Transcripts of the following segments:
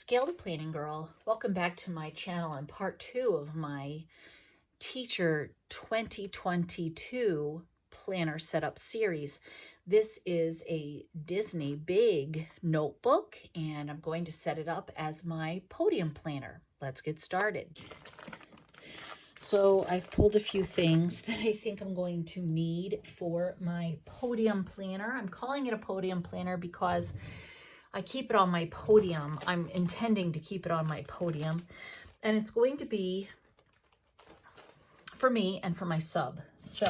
Scale to Planning Girl. Welcome back to my channel and part 2 of my Teacher 2022 Planner Setup series. This is a Disney big notebook and I'm going to set it up as my Podium planner. Let's get started. So I've pulled a few things that I think I'm going to need for my Podium planner. I'm calling it a Podium planner because I keep it on my Podium. I'm intending to keep it on my Podium, and it's going to be for me and for my sub. So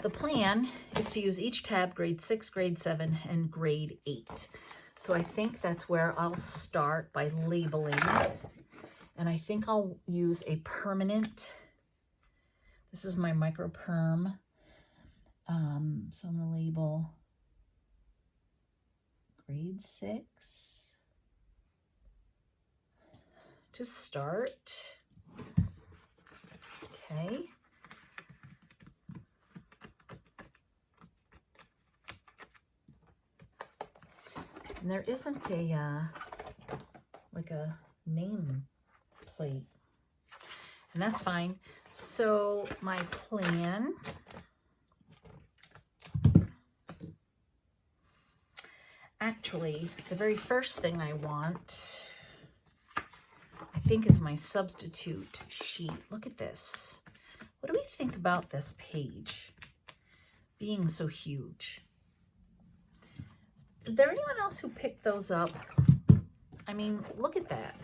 the plan is to use each tab, grade 6, grade 7, and grade 8. So I think that's where I'll start by labeling. And I think I'll use a permanent. This is my micro perm. So I'm going to label grade 6 to start. Okay. And there isn't a like a name plate, and that's fine. So my plan actually, the very first thing I want, I think, is my substitute sheet. Look at this. What do we think about this page being so huge? Is there anyone else who picked those up? I mean, look at that.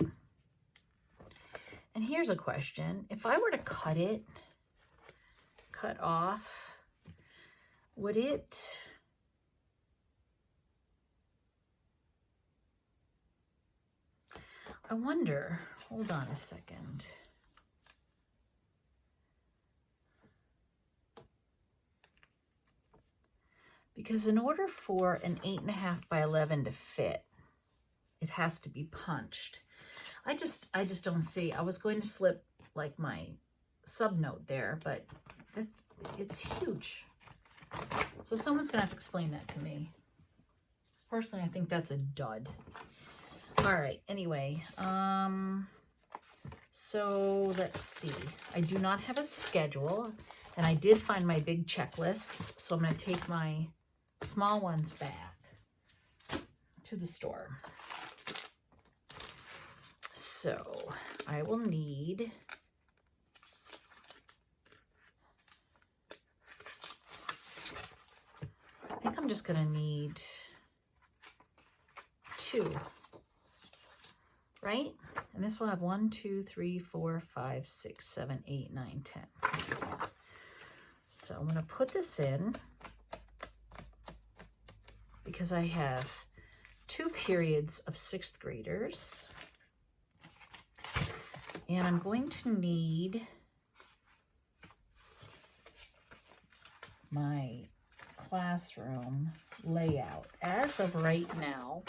And here's a question. If I were to cut off, would it... I wonder, hold on a second. Because in order for an 8.5 by 11 to fit, it has to be punched. I just don't see. I was going to slip like my sub note there, but it's huge. So someone's gonna have to explain that to me. Personally, I think that's a dud. All right, anyway, so let's see. I do not have a schedule, and I did find my big checklists, so I'm going to take my small ones back to the store. So I will need I think I'm just going to need 2. Right? And this will have 1, 2, 3, 4, 5, 6, 7, 8, 9, 10. So I'm going to put this in because I have 2 periods of 6th graders. And I'm going to need my classroom layout. As of right now,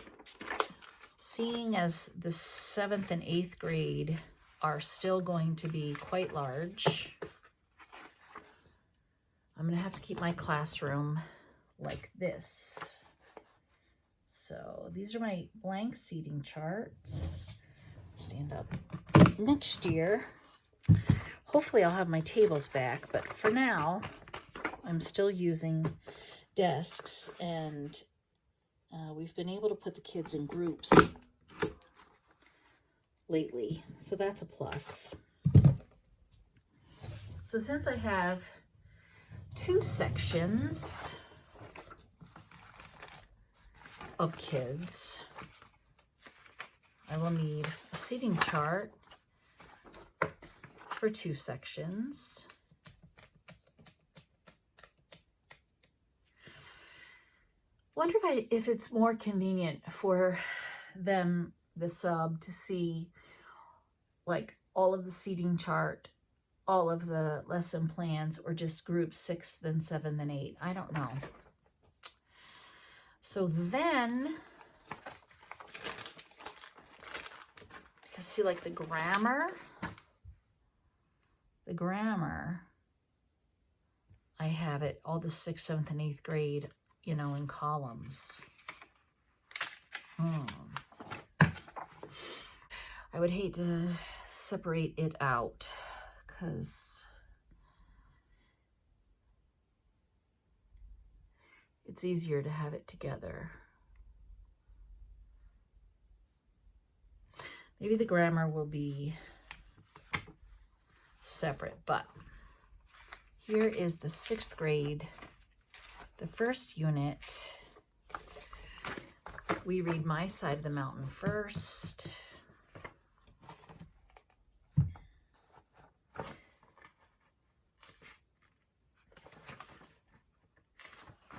seeing as the 7th and 8th grade are still going to be quite large, I'm going to have to keep my classroom like this. So these are my blank seating charts. Stand up. Next year, hopefully I'll have my tables back, but for now, I'm still using desks, and we've been able to put the kids in groups lately, so that's a plus. So since I have 2 sections of kids, I will need a seating chart for 2 sections. Wonder if it's more convenient for them, the sub, to see like all of the seating chart, all of the lesson plans, or just group 6, then 7, then 8. I don't know. So then, because see, like the grammar, I have it, all the 6th, 7th, and 8th grade, you know, in columns. I would hate to separate it out because it's easier to have it together. Maybe the grammar will be separate, but here is the 6th grade, the first unit. We read My Side of the Mountain first.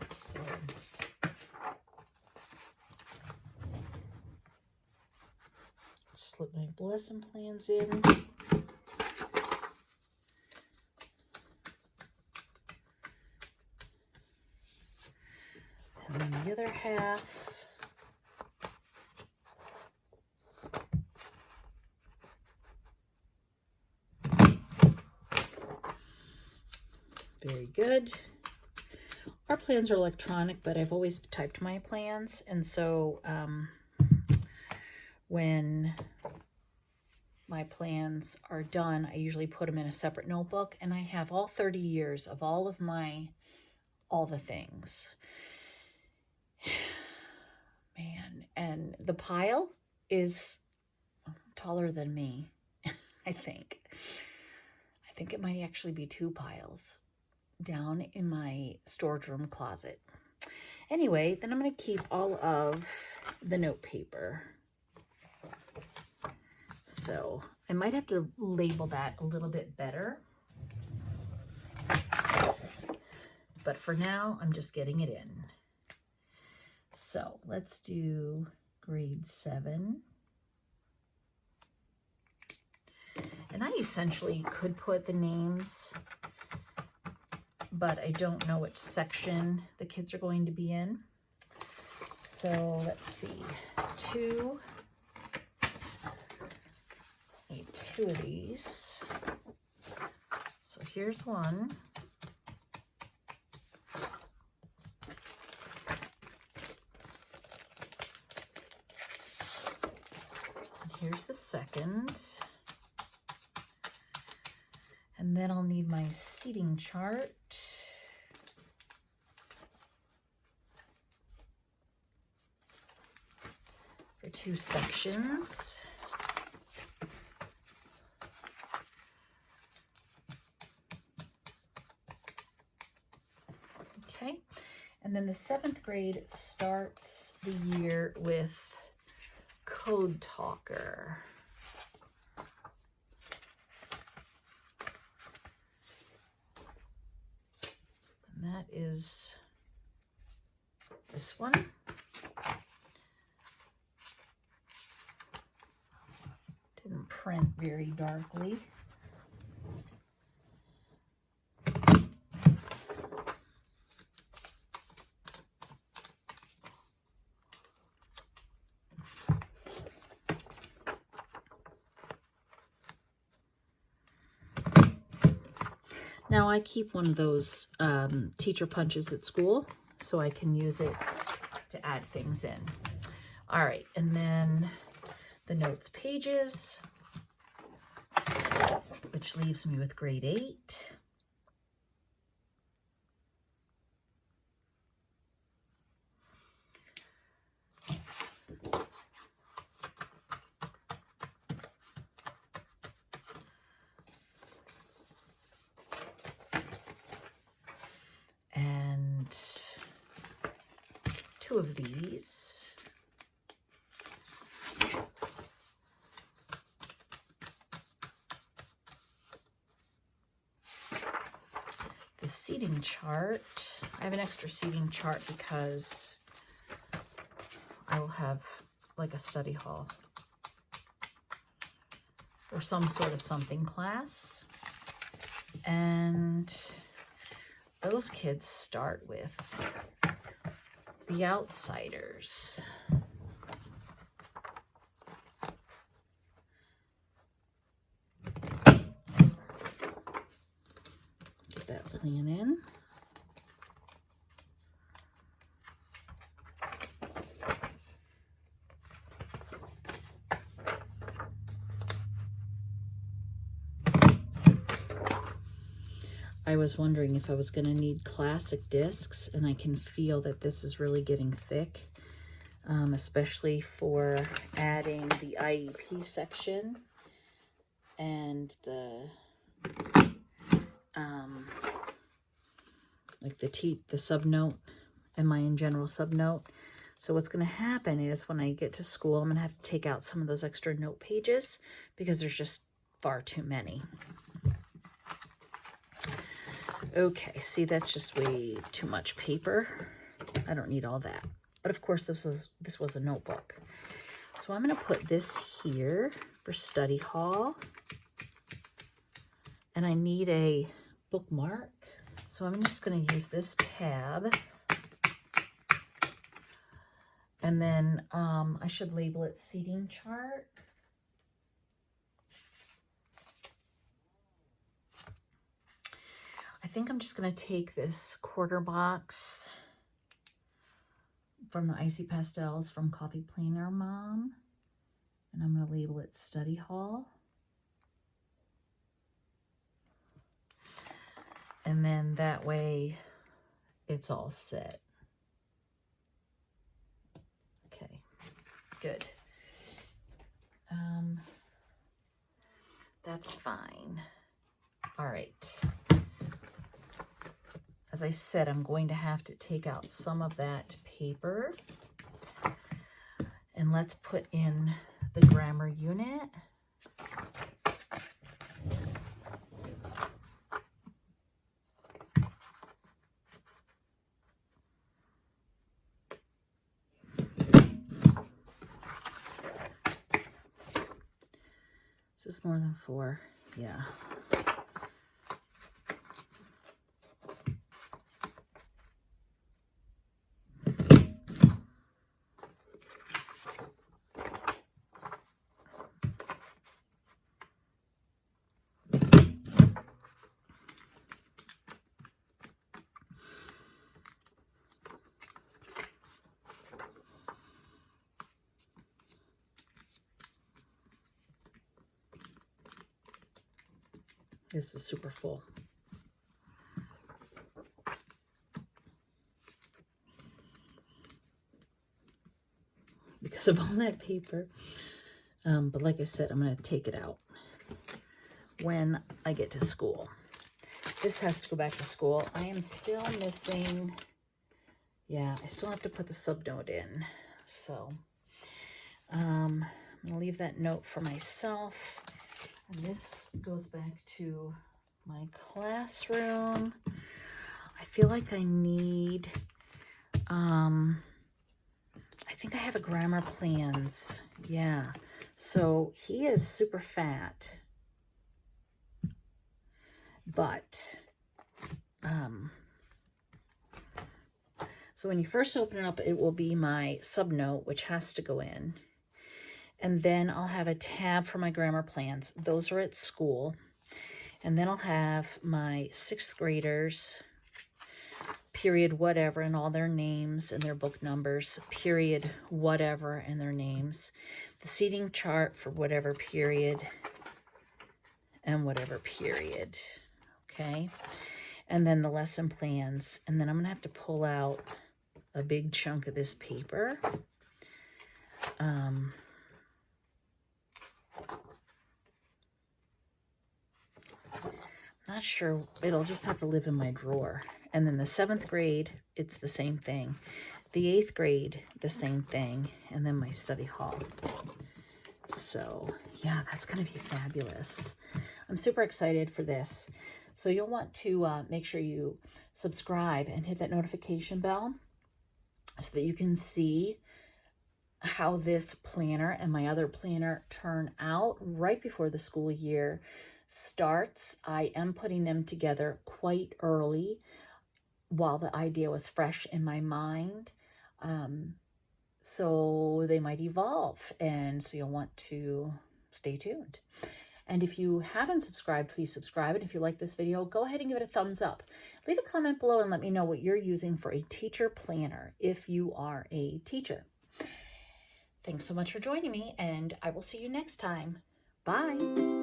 So slip my lesson plans in. And then the other half. Very good. Our plans are electronic, but I've always typed my plans. And so when my plans are done, I usually put them in a separate notebook, and I have all 30 years of all of all the things. Man, and the pile is taller than me, I think. I think it might actually be 2 piles down in my storage room closet. Anyway, then I'm going to keep all of the note paper. So I might have to label that a little bit better. But for now, I'm just getting it in. So let's do grade 7. And I essentially could put the names, but I don't know which section the kids are going to be in. So let's see, 2. Need 2 of these. So here's one. And here's the second. And then I'll need my seating chart. For 2 sections. Okay, and then the 7th grade starts the year with Code Talker. And that is this one. Didn't print very darkly. Now I keep one of those teacher punches at school so I can use it to add things in. All right, and then the notes pages, which leaves me with grade 8. And 2 of these. The seating chart. I have an extra seating chart because I will have like a study hall or some sort of something class. And those kids start with The Outsiders. Get that plan in. I was wondering if I was going to need classic discs, and I can feel that this is really getting thick, especially for adding the IEP section and the like the subnote and my in general subnote. So what's going to happen is when I get to school, I'm going to have to take out some of those extra note pages because there's just far too many. Okay, see, that's just way too much paper. I don't need all that. But of course, this was a notebook. So I'm going to put this here for study hall. And I need a bookmark. So I'm just going to use this tab. And then I should label it seating chart. I think I'm just going to take this quarter box from the Icy Pastels from Coffee Planner Mom, and I'm going to label it Study Hall. And then that way it's all set. Okay, good. That's fine. All right. As I said, I'm going to have to take out some of that paper. And let's put in the grammar unit. Is this more than 4? Yeah. This is super full. Because of all that paper. But like I said, I'm going to take it out when I get to school. This has to go back to school. I am still missing, yeah, I still have to put the subnote in. So I'm going to leave that note for myself. And this goes back to my classroom. I feel like I need, I think I have a grammar plans. Yeah. So he is super fat. But, so when you first open it up, it will be my subnote, which has to go in. And then I'll have a tab for my grammar plans. Those are at school. And then I'll have my 6th graders, period whatever, and all their names and their book numbers, period whatever, and their names. The seating chart for whatever period and whatever period. Okay. And then the lesson plans. And then I'm going to have to pull out a big chunk of this paper. Not sure. It'll just have to live in my drawer. And then the 7th grade, it's the same thing. The 8th grade, the same thing. And then my study hall. So yeah, that's going to be fabulous. I'm super excited for this. So you'll want to make sure you subscribe and hit that notification bell so that you can see how this planner and my other planner turn out right before the school year starts. I am putting them together quite early while the idea was fresh in my mind. So they might evolve, and so you'll want to stay tuned. And if you haven't subscribed, please subscribe. And if you like this video, go ahead and give it a thumbs up. Leave a comment below and let me know what you're using for a teacher planner if you are a teacher. Thanks so much for joining me, and I will see you next time. Bye.